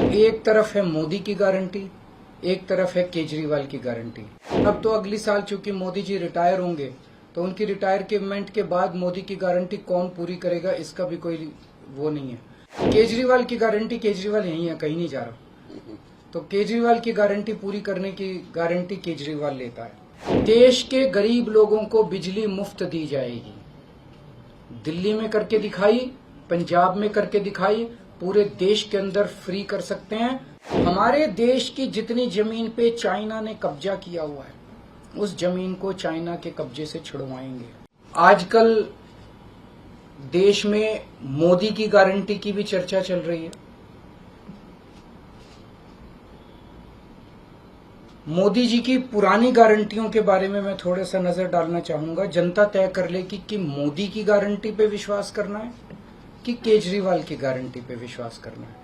एक तरफ है मोदी की गारंटी, एक तरफ है केजरीवाल की गारंटी। अब तो अगली साल चूंकि मोदी जी रिटायर होंगे तो उनकी रिटायरमेंट के बाद मोदी की गारंटी कौन पूरी करेगा इसका भी कोई वो नहीं है। केजरीवाल की गारंटी, केजरीवाल यही है, कहीं नहीं जा रहा, तो केजरीवाल की गारंटी पूरी करने की गारंटी केजरीवाल लेता है। देश के गरीब लोगों को बिजली मुफ्त दी जाएगी। दिल्ली में करके दिखाई, पंजाब में करके दिखाई, पूरे देश के अंदर फ्री कर सकते हैं। हमारे देश की जितनी जमीन पे चाइना ने कब्जा किया हुआ है उस जमीन को चाइना के कब्जे से छुड़वाएंगे। आजकल देश में मोदी की गारंटी की भी चर्चा चल रही है। मोदी जी की पुरानी गारंटियों के बारे में मैं थोड़ा सा नजर डालना चाहूंगा। जनता तय कर लेगी कि मोदी की गारंटी पे विश्वास करना है कि केजरीवाल की गारंटी पे विश्वास करना है।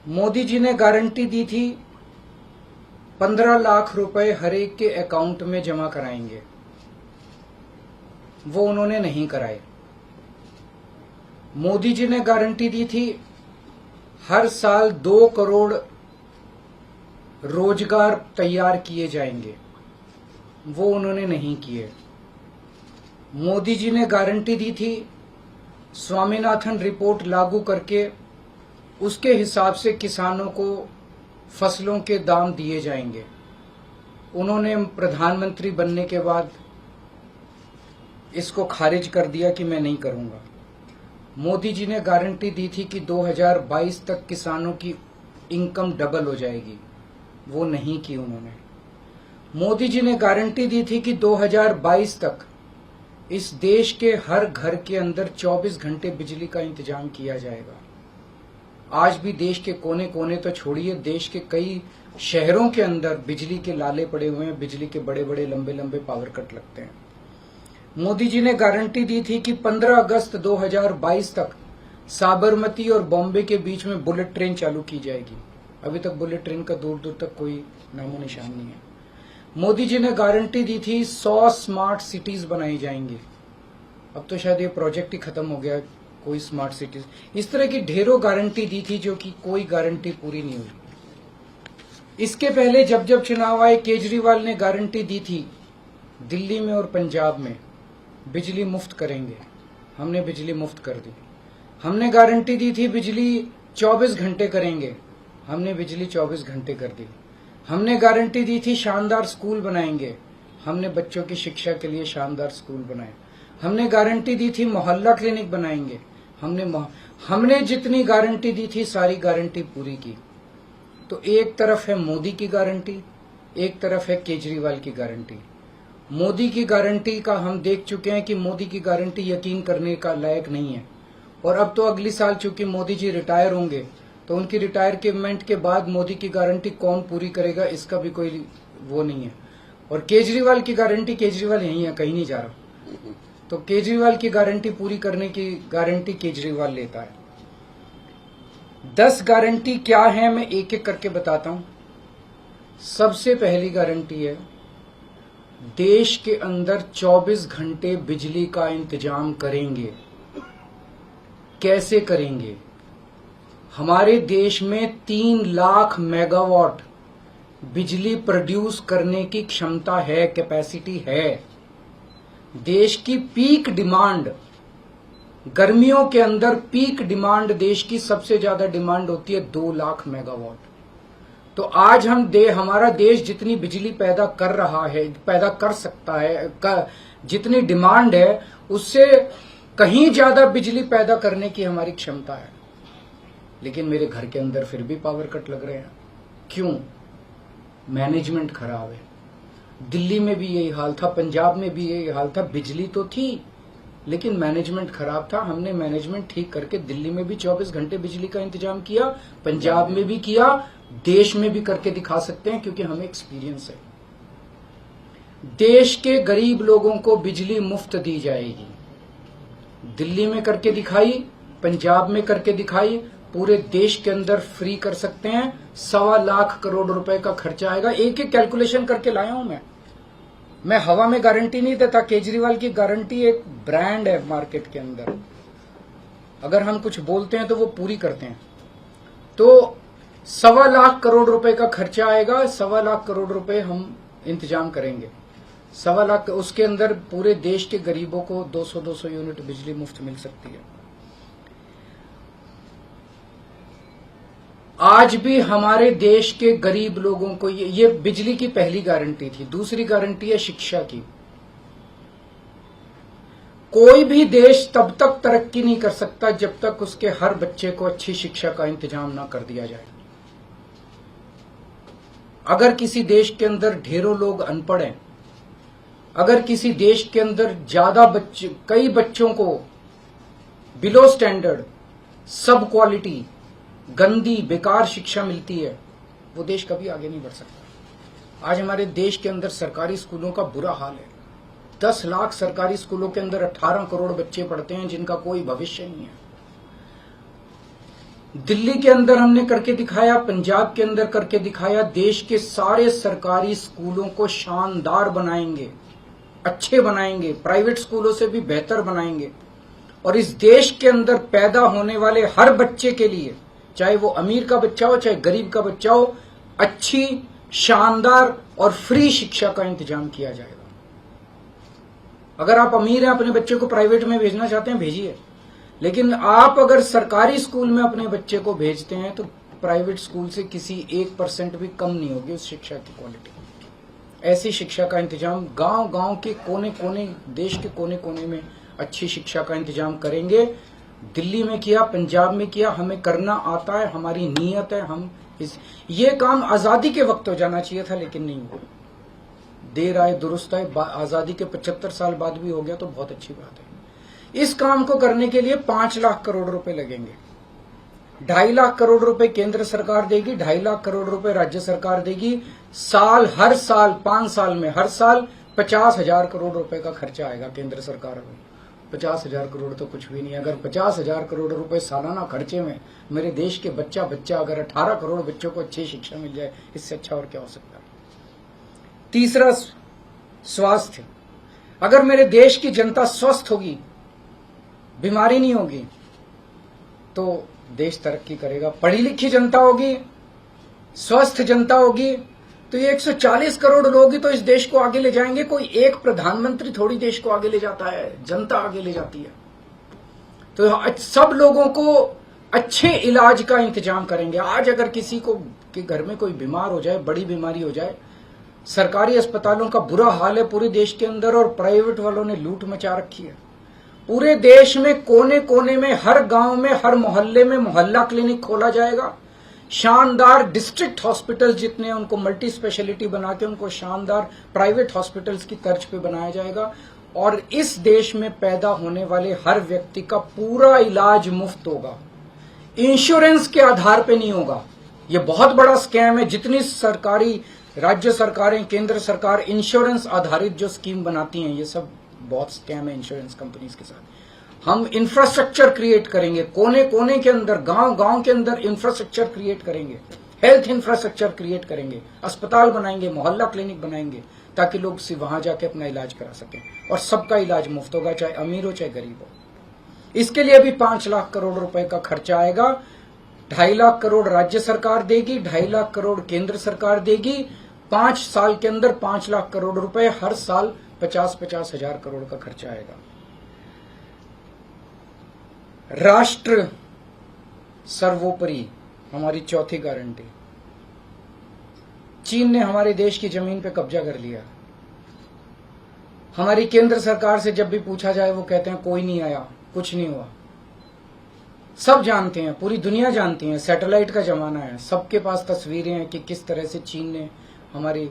मोदी जी ने गारंटी दी थी 15 लाख रुपए हर एक के अकाउंट में जमा कराएंगे, वो उन्होंने नहीं कराए। मोदी जी ने गारंटी दी थी हर साल 2 करोड़ रोजगार तैयार किए जाएंगे, वो उन्होंने नहीं किए। मोदी जी ने गारंटी दी थी स्वामीनाथन रिपोर्ट लागू करके उसके हिसाब से किसानों को फसलों के दाम दिए जाएंगे, उन्होंने प्रधानमंत्री बनने के बाद इसको खारिज कर दिया कि मैं नहीं करूंगा। मोदी जी ने गारंटी दी थी कि 2022 तक किसानों की इनकम डबल हो जाएगी, वो नहीं की उन्होंने। मोदी जी ने गारंटी दी थी कि 2022 तक इस देश के हर घर के अंदर 24 घंटे बिजली का इंतजाम किया जाएगा। आज भी देश के कोने कोने तो छोड़िए, देश के कई शहरों के अंदर बिजली के लाले पड़े हुए हैं, बिजली के बड़े बड़े लंबे लंबे पावर कट लगते हैं। मोदी जी ने गारंटी दी थी कि 15 अगस्त 2022 तक साबरमती और बॉम्बे के बीच में बुलेट ट्रेन चालू की जाएगी। अभी तक बुलेट ट्रेन का दूर दूर तक कोई नामो निशान नहीं है। मोदी जी ने गारंटी दी थी 100 स्मार्ट सिटीज बनाई जाएंगी। अब तो शायद ये प्रोजेक्ट ही खत्म हो गया, कोई स्मार्ट सिटीज। इस तरह की ढेरों गारंटी दी थी जो कि कोई गारंटी पूरी नहीं हुई। इसके पहले जब जब चुनाव आए केजरीवाल ने गारंटी दी थी दिल्ली में और पंजाब में बिजली मुफ्त करेंगे, हमने बिजली मुफ्त कर दी। हमने गारंटी दी थी बिजली 24 घंटे करेंगे, हमने बिजली 24 घंटे कर दी। हमने गारंटी दी थी शानदार स्कूल बनाएंगे, हमने बच्चों की शिक्षा के लिए शानदार स्कूल बनाए। हमने गारंटी दी थी मोहल्ला क्लिनिक बनाएंगे, हमने जितनी गारंटी दी थी सारी गारंटी पूरी की। तो एक तरफ है मोदी की गारंटी, एक तरफ है केजरीवाल की गारंटी। मोदी की गारंटी का हम देख चुके हैं कि मोदी की गारंटी यकीन करने का लायक नहीं है। और अब तो अगली साल चूंकि मोदी जी रिटायर होंगे तो उनकी रिटायरमेंट के बाद मोदी की गारंटी कौन पूरी करेगा इसका भी कोई वो नहीं है। और केजरीवाल की गारंटी, केजरीवाल यही है, कहीं नहीं जा रहा, तो केजरीवाल की गारंटी पूरी करने की गारंटी केजरीवाल लेता है। 10 गारंटी क्या है मैं एक एक करके बताता हूं। सबसे पहली गारंटी है देश के अंदर 24 घंटे बिजली का इंतजाम करेंगे। कैसे करेंगे? हमारे देश में 3 लाख मेगावाट बिजली प्रोड्यूस करने की क्षमता है, कैपेसिटी है। देश की पीक डिमांड, गर्मियों के अंदर पीक डिमांड देश की सबसे ज्यादा डिमांड होती है 2 लाख मेगावाट। तो आज हमारा देश जितनी बिजली पैदा कर रहा है, पैदा कर सकता है, जितनी डिमांड है उससे कहीं ज्यादा बिजली पैदा करने की हमारी क्षमता है। लेकिन मेरे घर के अंदर फिर भी पावर कट लग रहे हैं। क्यों? मैनेजमेंट खराब है। दिल्ली में भी यही हाल था, पंजाब में भी यही हाल था। बिजली तो थी लेकिन मैनेजमेंट खराब था। हमने मैनेजमेंट ठीक करके दिल्ली में भी 24 घंटे बिजली का इंतजाम किया, पंजाब में भी किया, देश में भी करके दिखा सकते हैं क्योंकि हमें एक्सपीरियंस है। देश के गरीब लोगों को बिजली मुफ्त दी जाएगी। दिल्ली में करके दिखाई, पंजाब में करके दिखाई, पूरे देश के अंदर फ्री कर सकते हैं। 1.25 लाख करोड़ रुपए का खर्चा आएगा। एक एक कैलकुलेशन करके लाया हूं मैं हवा में गारंटी नहीं देता। केजरीवाल की गारंटी एक ब्रांड है मार्केट के अंदर। अगर हम कुछ बोलते हैं तो वो पूरी करते हैं। तो 1.25 लाख करोड़ रुपए का खर्चा आएगा। 1.25 लाख करोड़ रुपए हम इंतजाम करेंगे। 1.25 लाख, उसके अंदर पूरे देश के गरीबों को 200-200 यूनिट बिजली मुफ्त मिल सकती है। आज भी हमारे देश के गरीब लोगों को ये बिजली की पहली गारंटी थी। दूसरी गारंटी है शिक्षा की। कोई भी देश तब तक तरक्की नहीं कर सकता जब तक उसके हर बच्चे को अच्छी शिक्षा का इंतजाम ना कर दिया जाए। अगर किसी देश के अंदर ढेरों लोग अनपढ़ हैं, अगर किसी देश के अंदर ज्यादा बच्चे, कई बच्चों को बिलो स्टैंडर्ड, सब क्वालिटी, गंदी बेकार शिक्षा मिलती है, वो देश कभी आगे नहीं बढ़ सकता। आज हमारे देश के अंदर सरकारी स्कूलों का बुरा हाल है। 10 लाख सरकारी स्कूलों के अंदर 18 करोड़ बच्चे पढ़ते हैं जिनका कोई भविष्य नहीं है। दिल्ली के अंदर हमने करके दिखाया, पंजाब के अंदर करके दिखाया। देश के सारे सरकारी स्कूलों को शानदार बनाएंगे, अच्छे बनाएंगे, प्राइवेट स्कूलों से भी बेहतर बनाएंगे। और इस देश के अंदर पैदा होने वाले हर बच्चे के लिए, चाहे वो अमीर का बच्चा हो चाहे गरीब का बच्चा हो, अच्छी, शानदार और फ्री शिक्षा का इंतजाम किया जाएगा। अगर आप अमीर हैं, अपने बच्चे को प्राइवेट में भेजना चाहते हैं, भेजिए। लेकिन आप अगर सरकारी स्कूल में अपने बच्चे को भेजते हैं तो प्राइवेट स्कूल से किसी 1% भी कम नहीं होगी उस शिक्षा की क्वालिटी। ऐसी शिक्षा का इंतजाम गांव-गांव के कोने-कोने, देश के कोने-कोने में अच्छी शिक्षा का इंतजाम करेंगे। दिल्ली में किया, पंजाब में किया, हमें करना आता है, हमारी नीयत है। हम ये काम आजादी के वक्त हो जाना चाहिए था, लेकिन नहीं हुआ। देर आए दुरुस्त आए, आजादी के 75 साल बाद भी हो गया तो बहुत अच्छी बात है। इस काम को करने के लिए 5 लाख करोड़ रुपए लगेंगे। 2.5 लाख करोड़ रुपए केंद्र सरकार देगी, 2.5 लाख करोड़ रुपए राज्य सरकार देगी। हर साल 5 साल में हर साल 50,000 करोड़ रुपए का खर्चा आएगा केंद्र सरकार में। 50,000 करोड़ तो कुछ भी नहीं है। अगर 50,000 करोड़ रुपए सालाना खर्चे में मेरे देश के बच्चा अगर 18 करोड़ बच्चों को अच्छी शिक्षा मिल जाए, इससे अच्छा और क्या हो सकता है। तीसरा, स्वास्थ्य। अगर मेरे देश की जनता स्वस्थ होगी, बीमारी नहीं होगी, तो देश तरक्की करेगा। पढ़ी लिखी जनता होगी, स्वस्थ जनता होगी, तो ये 140 करोड़ लोग ही तो इस देश को आगे ले जाएंगे। कोई एक प्रधानमंत्री थोड़ी देश को आगे ले जाता है, जनता आगे ले जाती है। तो सब लोगों को अच्छे इलाज का इंतजाम करेंगे। आज अगर किसी को के घर में कोई बीमार हो जाए, बड़ी बीमारी हो जाए, सरकारी अस्पतालों का बुरा हाल है पूरे देश के अंदर, और प्राइवेट वालों ने लूट मचा रखी है। पूरे देश में कोने कोने में, हर गांव में, हर मोहल्ले में मोहल्ला क्लिनिक खोला जाएगा। शानदार डिस्ट्रिक्ट हॉस्पिटल जितने, उनको मल्टी स्पेशलिटी बना के उनको शानदार प्राइवेट हॉस्पिटल्स की तर्ज पे बनाया जाएगा। और इस देश में पैदा होने वाले हर व्यक्ति का पूरा इलाज मुफ्त होगा, इंश्योरेंस के आधार पे नहीं होगा। ये बहुत बड़ा स्कैम है। जितनी सरकारी, राज्य सरकारें, केंद्र सरकार इंश्योरेंस आधारित जो स्कीम बनाती हैं, ये सब बहुत स्कैम है इंश्योरेंस कंपनीज के साथ। हम इंफ्रास्ट्रक्चर क्रिएट करेंगे, कोने कोने के अंदर, गांव गांव के अंदर इंफ्रास्ट्रक्चर क्रिएट करेंगे, हेल्थ इंफ्रास्ट्रक्चर क्रिएट करेंगे, अस्पताल बनाएंगे, मोहल्ला क्लिनिक बनाएंगे, ताकि लोग वहां जाके अपना इलाज करा सकें। और सबका इलाज मुफ्त होगा, चाहे अमीर हो चाहे गरीब हो। इसके लिए भी 5 लाख करोड़ रुपए का खर्चा आएगा। 2.5 लाख करोड़ राज्य सरकार देगी, 2.5 लाख करोड़ केंद्र सरकार देगी। 5 साल के अंदर 5 लाख करोड़ रुपए, हर साल 50-50 हजार करोड़ का खर्चा आएगा। राष्ट्र सर्वोपरि, हमारी चौथी गारंटी। चीन ने हमारे देश की जमीन पे कब्जा कर लिया। हमारी केंद्र सरकार से जब भी पूछा जाए, वो कहते हैं कोई नहीं आया, कुछ नहीं हुआ। सब जानते हैं, पूरी दुनिया जानती है, सैटेलाइट का जमाना है, सबके पास तस्वीरें हैं कि किस तरह से चीन ने हमारी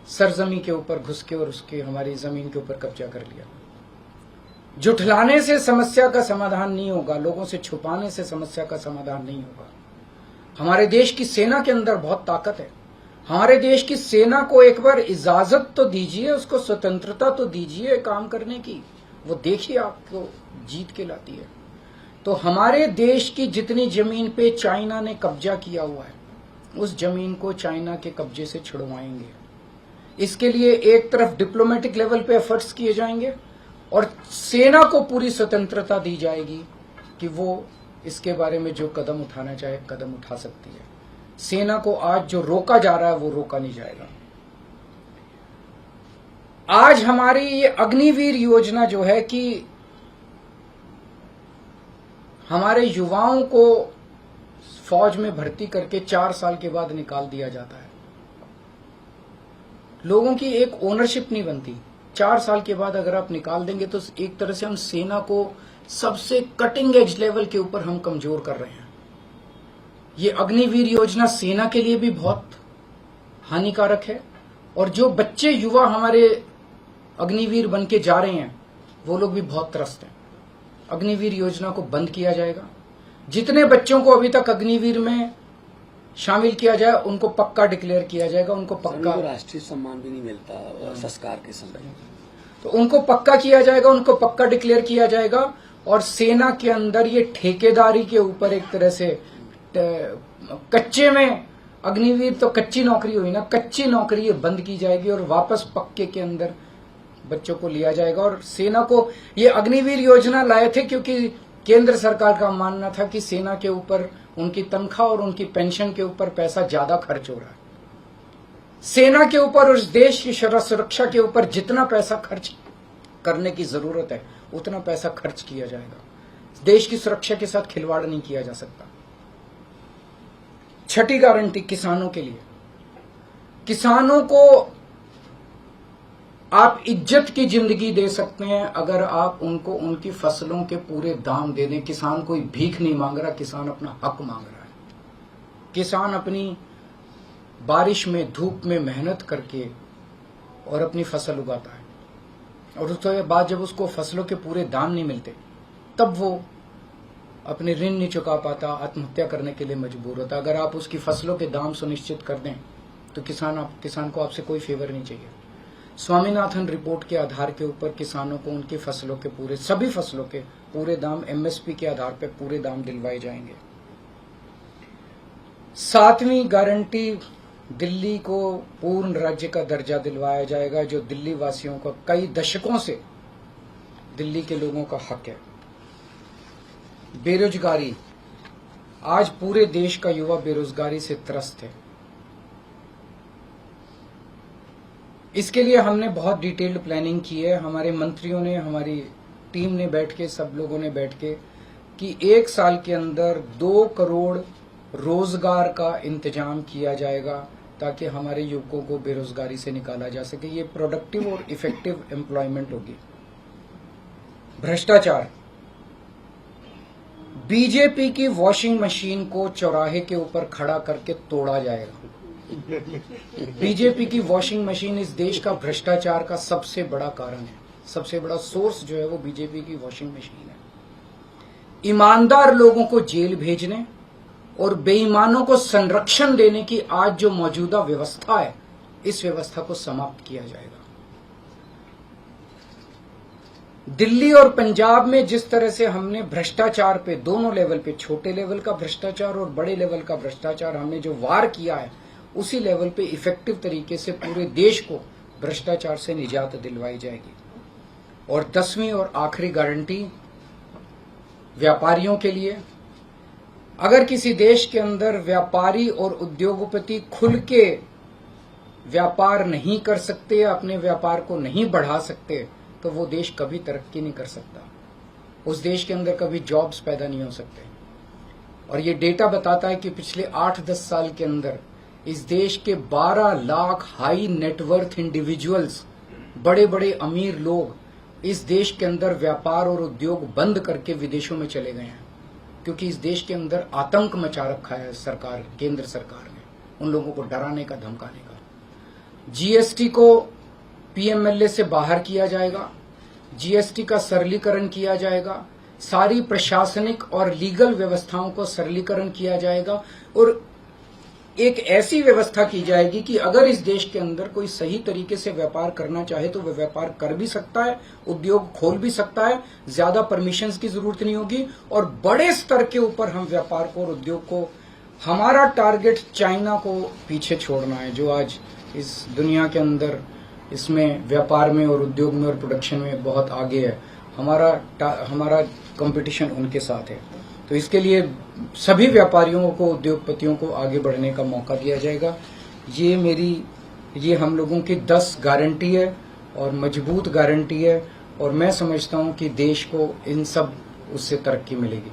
सरजमी के ऊपर घुस के और उसके हमारी जमीन के ऊपर कब्जा कर लिया। जुठलाने से समस्या का समाधान नहीं होगा, लोगों से छुपाने से समस्या का समाधान नहीं होगा। हमारे देश की सेना के अंदर बहुत ताकत है। हमारे देश की सेना को एक बार इजाजत तो दीजिए, उसको स्वतंत्रता तो दीजिए काम करने की। वो देखिए आपको जीत के लाती है। तो हमारे देश की जितनी जमीन पे चाइना ने कब्जा किया हुआ है, उस जमीन को चाइना के कब्जे से छुड़वाएंगे। इसके लिए एक तरफ डिप्लोमेटिक लेवल पे एफर्ट्स किए जाएंगे और सेना को पूरी स्वतंत्रता दी जाएगी कि वो इसके बारे में जो कदम उठाना चाहे कदम उठा सकती है। सेना को आज जो रोका जा रहा है वो रोका नहीं जाएगा। आज हमारी ये अग्निवीर योजना जो है कि हमारे युवाओं को फौज में भर्ती करके 4 साल के बाद निकाल दिया जाता है। लोगों की एक ओनरशिप नहीं बनती। 4 साल के बाद अगर आप निकाल देंगे तो एक तरह से हम सेना को सबसे कटिंग एज लेवल के ऊपर हम कमजोर कर रहे हैं। ये अग्निवीर योजना सेना के लिए भी बहुत हानिकारक है और जो बच्चे युवा हमारे अग्निवीर बन के जा रहे हैं वो लोग भी बहुत त्रस्त हैं। अग्निवीर योजना को बंद किया जाएगा। जितने बच्चों को अभी तक अग्निवीर में शामिल किया जाए उनको पक्का डिक्लेयर किया जाएगा। उनको पक्का राष्ट्रीय सम्मान भी नहीं मिलता संस्कार के समय, तो उनको पक्का किया जाएगा, उनको पक्का डिक्लेयर किया जाएगा। और सेना के अंदर ये ठेकेदारी के ऊपर एक तरह से कच्चे में अग्निवीर तो कच्ची नौकरी हुई ना, कच्ची नौकरी ये बंद की जाएगी और वापस पक्के के अंदर बच्चों को लिया जाएगा। और सेना को ये अग्निवीर योजना लाए थे क्योंकि केंद्र सरकार का मानना था कि सेना के ऊपर उनकी तनख्वाह और उनकी पेंशन के ऊपर पैसा ज्यादा खर्च हो रहा है। सेना के ऊपर और उस देश की सुरक्षा के ऊपर जितना पैसा खर्च करने की जरूरत है उतना पैसा खर्च किया जाएगा। देश की सुरक्षा के साथ खिलवाड़ नहीं किया जा सकता। छठी गारंटी किसानों के लिए। किसानों को आप इज्जत की जिंदगी दे सकते हैं अगर आप उनको उनकी फसलों के पूरे दाम दे दें। किसान कोई भीख नहीं मांग रहा, किसान अपना हक मांग रहा है। किसान अपनी बारिश में धूप में मेहनत करके और अपनी फसल उगाता है और उसके बाद जब उसको फसलों के पूरे दाम नहीं मिलते तब वो अपने ऋण नहीं चुका पाता, आत्महत्या करने के लिए मजबूर होता। अगर आप उसकी फसलों के दाम सुनिश्चित कर दें तो किसान को आपसे कोई फेवर नहीं चाहिए। स्वामीनाथन रिपोर्ट के आधार के ऊपर किसानों को उनकी फसलों के सभी फसलों के पूरे दाम एमएसपी के आधार पर पूरे दाम दिलवाए जाएंगे। 7वीं गारंटी, दिल्ली को पूर्ण राज्य का दर्जा दिलवाया जाएगा जो दिल्ली वासियों का कई दशकों से दिल्ली के लोगों का हक है। बेरोजगारी, आज पूरे देश का युवा बेरोजगारी से त्रस्त है। इसके लिए हमने बहुत डिटेल्ड प्लानिंग की है। हमारे मंत्रियों ने, हमारी टीम ने बैठ के, सब लोगों ने बैठ के कि 1 साल के अंदर 2 करोड़ रोजगार का इंतजाम किया जाएगा ताकि हमारे युवकों को बेरोजगारी से निकाला जा सके। ये प्रोडक्टिव और इफेक्टिव एम्प्लॉयमेंट होगी। भ्रष्टाचार, बीजेपी की वॉशिंग मशीन को चौराहे के ऊपर खड़ा करके तोड़ा जाएगा। बीजेपी की वॉशिंग मशीन इस देश का भ्रष्टाचार का सबसे बड़ा कारण है। सबसे बड़ा सोर्स जो है वो बीजेपी की वॉशिंग मशीन है। ईमानदार लोगों को जेल भेजने और बेईमानों को संरक्षण देने की आज जो मौजूदा व्यवस्था है, इस व्यवस्था को समाप्त किया जाएगा। दिल्ली और पंजाब में जिस तरह से हमने भ्रष्टाचार पे दोनों लेवल पे, छोटे लेवल का भ्रष्टाचार और बड़े लेवल का भ्रष्टाचार, हमने जो वार किया है उसी लेवल पे इफेक्टिव तरीके से पूरे देश को भ्रष्टाचार से निजात दिलवाई जाएगी। और 10वीं और आखिरी गारंटी व्यापारियों के लिए। अगर किसी देश के अंदर व्यापारी और उद्योगपति खुल के व्यापार नहीं कर सकते, अपने व्यापार को नहीं बढ़ा सकते, तो वो देश कभी तरक्की नहीं कर सकता। उस देश के अंदर कभी जॉब्स पैदा नहीं हो सकते। और ये डेटा बताता है कि पिछले 8-10 साल के अंदर इस देश के 12 लाख हाई नेटवर्थ इंडिविजुअल्स, बड़े बड़े अमीर लोग इस देश के अंदर व्यापार और उद्योग बंद करके विदेशों में चले गए हैं, क्योंकि इस देश के अंदर आतंक मचा रखा है सरकार, केंद्र सरकार ने, उन लोगों को डराने का, धमकाने का। जीएसटी को पीएमएलए से बाहर किया जाएगा, जीएसटी का सरलीकरण किया जाएगा, सारी प्रशासनिक और लीगल व्यवस्थाओं को सरलीकरण किया जाएगा और एक ऐसी व्यवस्था की जाएगी कि अगर इस देश के अंदर कोई सही तरीके से व्यापार करना चाहे तो वह व्यापार कर भी सकता है, उद्योग खोल भी सकता है, ज्यादा परमिशंस की जरूरत नहीं होगी और बड़े स्तर के ऊपर हम व्यापार को और उद्योग को, हमारा टारगेट चाइना को पीछे छोड़ना है, जो आज इस दुनिया के अंदर इसमें व्यापार में और उद्योग में और प्रोडक्शन में बहुत आगे है। हमारा कंपटीशन उनके साथ है। तो इसके लिए सभी व्यापारियों को, उद्योगपतियों को आगे बढ़ने का मौका दिया जाएगा। ये हम लोगों की 10 गारंटी है और मजबूत गारंटी है, और मैं समझता हूं कि देश को इन सब उससे तरक्की मिलेगी।